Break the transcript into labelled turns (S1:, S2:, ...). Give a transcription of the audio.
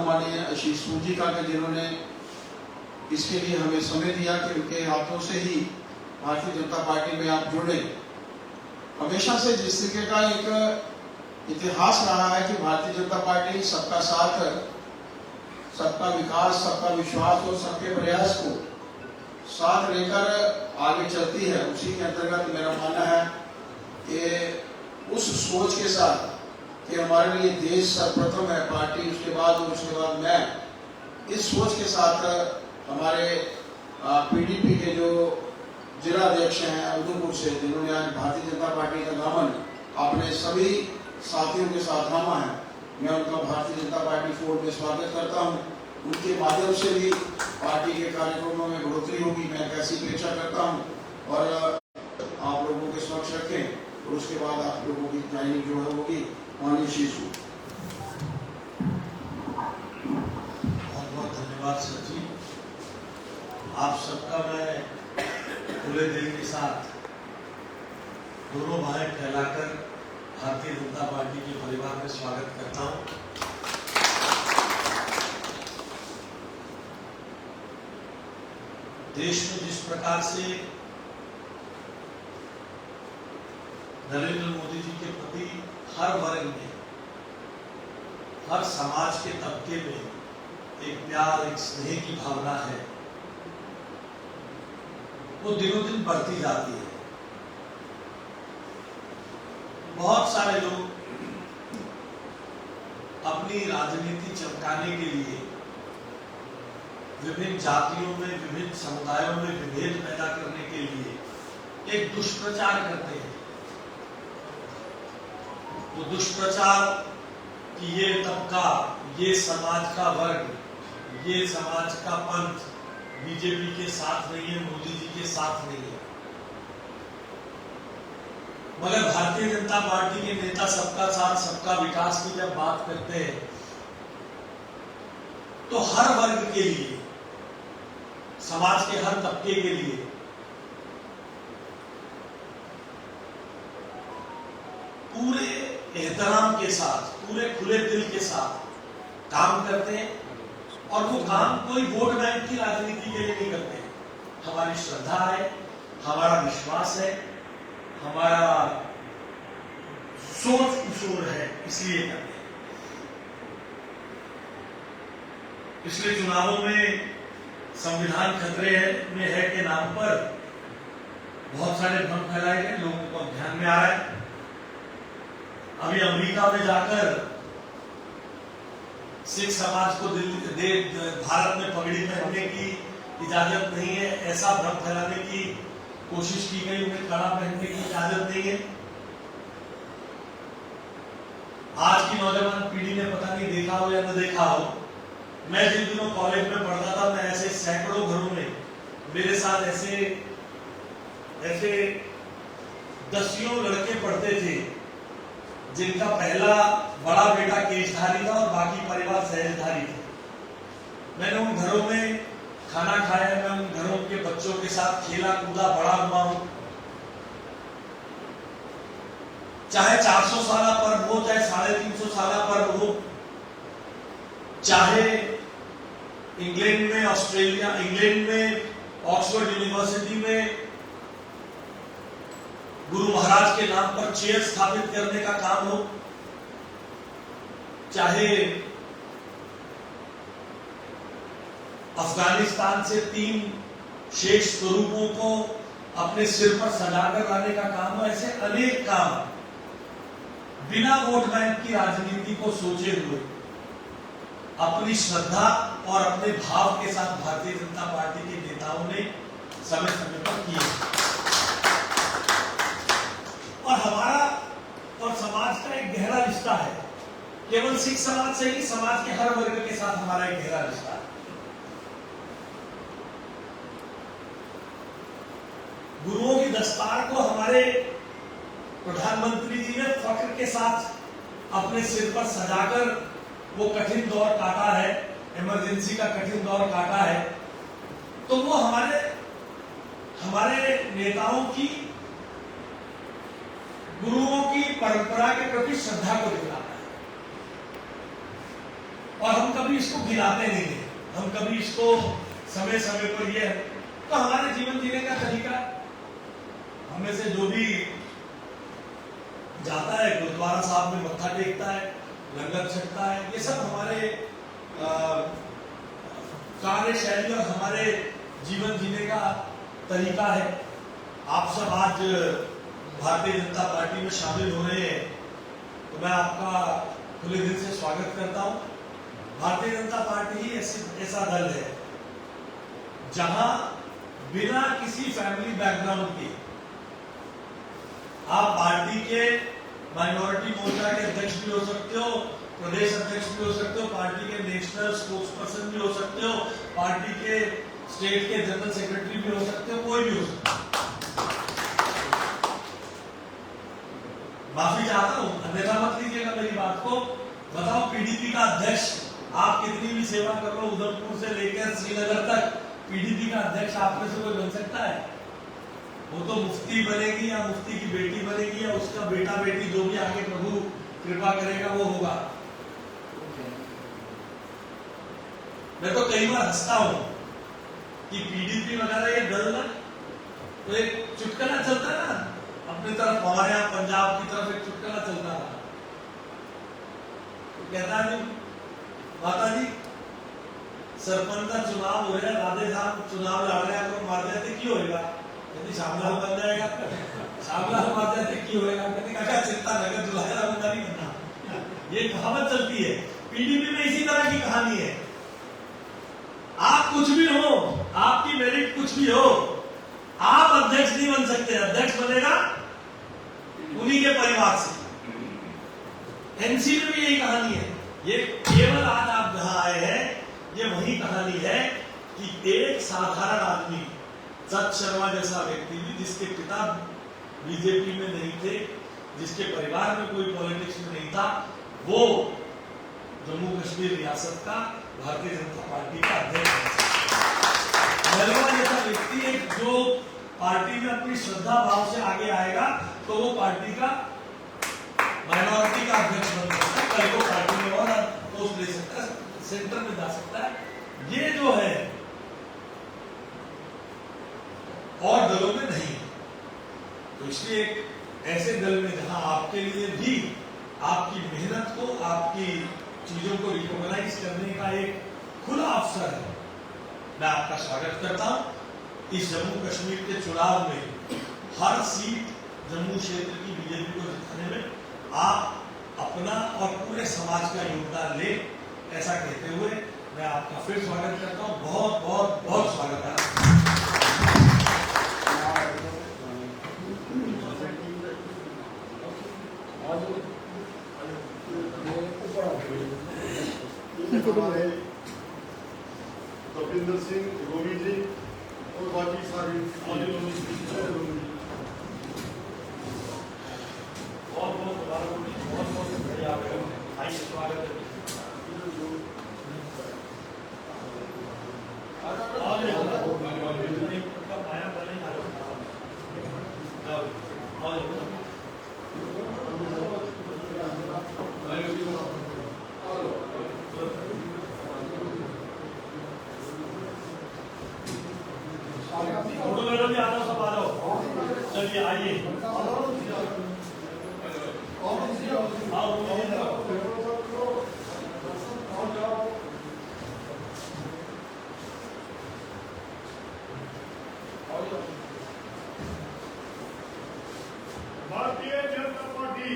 S1: माननीय आशीष सूजी का जिन्होंने इसके लिए हमें समय दिया कि उनके हाथों से ही भारतीय जनता पार्टी में आप जुड़े। हमेशा से जिस तरीके का एक इतिहास रहा है कि भारतीय जनता पार्टी सबका साथ, सबका विकास, सबका विश्वास और सबके प्रयास को साथ लेकर आगे चलती है, उसी के अंतर्गत मेरा मानना है कि उस सोच के साथ कि हमारे लिए देश सर्वप्रथम है, पार्टी उसके बाद मैं, इस सोच के साथ हमारे पीडीपी के जो जिला अध्यक्ष हैं उधमपुर से, जिन्होंने आज भारतीय जनता पार्टी का दामन अपने सभी साथियों के साथ थामा है, मैं उनका भारतीय जनता पार्टी फोर्ड में स्वागत करता हूं। उनके माध्यम से भी पार्टी के कार्यक्रमों में बढ़ोतरी होगी, मैं कैसी अपेक्षा करता हूं और आप लोगों के समक्ष रखें और उसके बाद आप लोगों की ज्वाइनिंग जो है होगी। माननीय शिशु,
S2: बहुत बहुत धन्यवाद सर जी। आप सबका मैं खुले दिल के साथ दोनों बाहें फैलाकर भारतीय जनता पार्टी के परिवार में स्वागत करता हूं। देश में जिस प्रकार से नरेंद्र मोदी जी के प्रति हर वर्ग में, हर समाज के तबके में एक प्यार, एक स्नेह की भावना है, वो दिनों दिन बढ़ती जाती है। बहुत सारे लोग अपनी राजनीति चमकाने के लिए विभिन्न जातियों में, विभिन्न समुदायों में विभेद पैदा करने के लिए एक दुष्प्रचार करते हैं। वो दुष्प्रचार कि ये तबका, ये समाज का वर्ग, ये समाज का पंथ बीजेपी के साथ नहीं है, मोदी जी के साथ नहीं है। मगर भारतीय जनता पार्टी के नेता सबका साथ, सबका विकास की जब बात करते हैं तो हर वर्ग के लिए, समाज के हर तबके के लिए पूरे एहतराम के साथ, पूरे खुले दिल के साथ काम करते हैं। और वो काम कोई वोट बैंक की राजनीति के लिए नहीं करते हैं। हमारी श्रद्धा है, हमारा विश्वास है, हमारा सोच कुशोर है, इसलिए करते हैं। पिछले चुनावों में संविधान खतरे में है के नाम पर बहुत सारे भ्रम फैलाए गए, लोगों को ध्यान में आ रहा है। अभी अमेरिका में जाकर सिख समाज को भारत में पगड़ी पहनने की इजाजत नहीं है, ऐसा भ्रम फैलाने की कोशिश की गई। उन्हें कड़ा पहनने की इजाजत नहीं है। आज की नौजवान पीढ़ी ने पता नहीं देखा हो या न देखा हो, मैं जिन दिनों कॉलेज में पढ़ता था, मैं ऐसे सैकड़ों घरों में मेरे साथ ऐसे दसियों लड़के पढ़ते थे जिनका पहला बड़ा बेटा केशधारी था और बाकी परिवार सहजधारी थे। मैंने उन घरों में खाना खाया, मैं उन घरों के बच्चों के साथ खेला कूदा, बड़ा हुआ हूं। चाहे 400 साल पर्व हो, चाहे 350 साल पर्व हो, चाहे इंग्लैंड में ऑक्सफोर्ड यूनिवर्सिटी में गुरु महाराज के नाम पर चेयर स्थापित करने का काम हो, चाहे अफगानिस्तान से 3 शेष स्वरूपों को अपने सिर पर सजाकर लाने का काम हो, ऐसे अनेक काम बिना वोट बैंक की राजनीति को सोचे हुए अपनी श्रद्धा और अपने भाव के साथ भारतीय जनता पार्टी के नेताओं ने समय समय पर किए। और हमारा और समाज का एक गहरा रिश्ता है। केवल सिख समाज से ही, समाज के हर वर्ग के साथ हमारा एक गहरा रिश्ता है। गुरुओं की दस्तार को हमारे प्रधानमंत्री जी ने फख्र के साथ अपने सिर पर सजाकर वो कठिन दौर काटा है, इमरजेंसी का कठिन दौर काटा है, तो वो हमारे नेताओं की, गुरुओं की परंपरा के प्रति श्रद्धा को दिखाता है। और हम कभी इसको गिनाते नहीं है, हम कभी इसको समय समय पर ये है। तो हमारे जीवन जीने का तरीका, हमें से जो भी जाता है गुरुद्वारा साहब में मत्था टेकता है, लंगर छकता है, ये सब हमारे कार्यशैली और हमारे जीवन जीने का तरीका है। आप सब आज भारतीय जनता पार्टी में शामिल हो रहे हैं, तो मैं आपका खुले दिल से स्वागत करता हूं। भारतीय जनता पार्टी ही ऐसा दल है जहां बिना किसी फैमिली बैकग्राउंड के आप पार्टी के माइनॉरिटी मोर्चा के अध्यक्ष भी हो सकते हो, प्रदेश अध्यक्ष भी हो सकते हो, पार्टी के नेशनल स्पोक्स पर्सन भी हो सकते हो, पार्टी के स्टेट के जनरल सेक्रेटरी भी हो सकते हो, कोई भी हो सकता है। माफी चाहता हूं, अन्यथा मत लीजिएगा मेरी बात को। बताओ, पीडीपी का अध्यक्ष, आप कितनी भी सेवा कर लो, उधमपुर से लेकर श्रीनगर तक, पीडीपी का अध्यक्ष आप में से कोई बन सकता है? वो तो मुफ्ती बनेगी या मुफ्ती की बेटी बनेगी या उसका बेटा बेटी, जो भी आगे प्रभु कृपा करेगा वो होगा। मैं तो कई बार हंसता हूं कि पीडीपी वगैरह ये दल ना, तो एक चुटकुला चलता है ना अपनी तरफ, हमारे यहाँ पंजाब की तरफ एक चुटकुला चलता था, तो कहता है माता जी सरपंच का चुनाव हो रहा है, राधे साहब चुनाव लड़ रहे हैं, तो मार जाते की होगा? कहती श्यामलाल बन जाएगा, श्यामलाल मार जाते की होगा? कहती काका चिंता नगर जुलाया बंदा नहीं बनना। ये कहावत चलती है पीडीपी में, इसी तरह की कहानी है। आप कुछ भी हो, आपकी मेरिट कुछ भी हो, आप अध्यक्ष नहीं बन सकते। अध्यक्ष बनेगा उन्हीं के परिवार से। एनसी में भी यही कहानी है। ये केवल आज आप जहां आए हैं, ये वही कहानी है कि एक साधारण आदमी, सत शर्मा जैसा व्यक्ति भी, जिसके पिता बीजेपी में नहीं थे, जिसके परिवार में कोई पॉलिटिक्स में नहीं था, वो जम्मू कश्मीर रियासत का भारतीय जनता पार्टी का अध्यक्ष है। जैसा व्यक्ति एक जो पार्टी में अपनी श्रद्धा भाव से आगे आएगा, तो वो पार्टी का माइनॉरिटी का अध्यक्ष बन सकता है, कल को पार्टी में और पोस्ट ले सकता है, सेंटर में जा सकता है। ये जो है और दलों में नहीं। तो इसलिए एक ऐसे दल में जहां आपके लिए भी आपकी मेहनत को, आपकी चीजों को रिकॉग्नाइज करने का एक खुला अवसर है, मैं आपका स्वागत करता हूं। इस जम्मू कश्मीर के चुनाव में हर सीट जम्मू क्षेत्र की बीजेपी को जिताने में आप अपना और पूरे समाज का योगदान ले, ऐसा कहते हुए मैं आपका फिर स्वागत करता हूं। बहुत बहुत बहुत स्वागत है।
S3: कपिंदर सिंह गोवी जी और बाकी सारी
S2: बहुत बढ़िया स्वागत है। चलिए आइए,
S3: भारतीय जनता पार्टी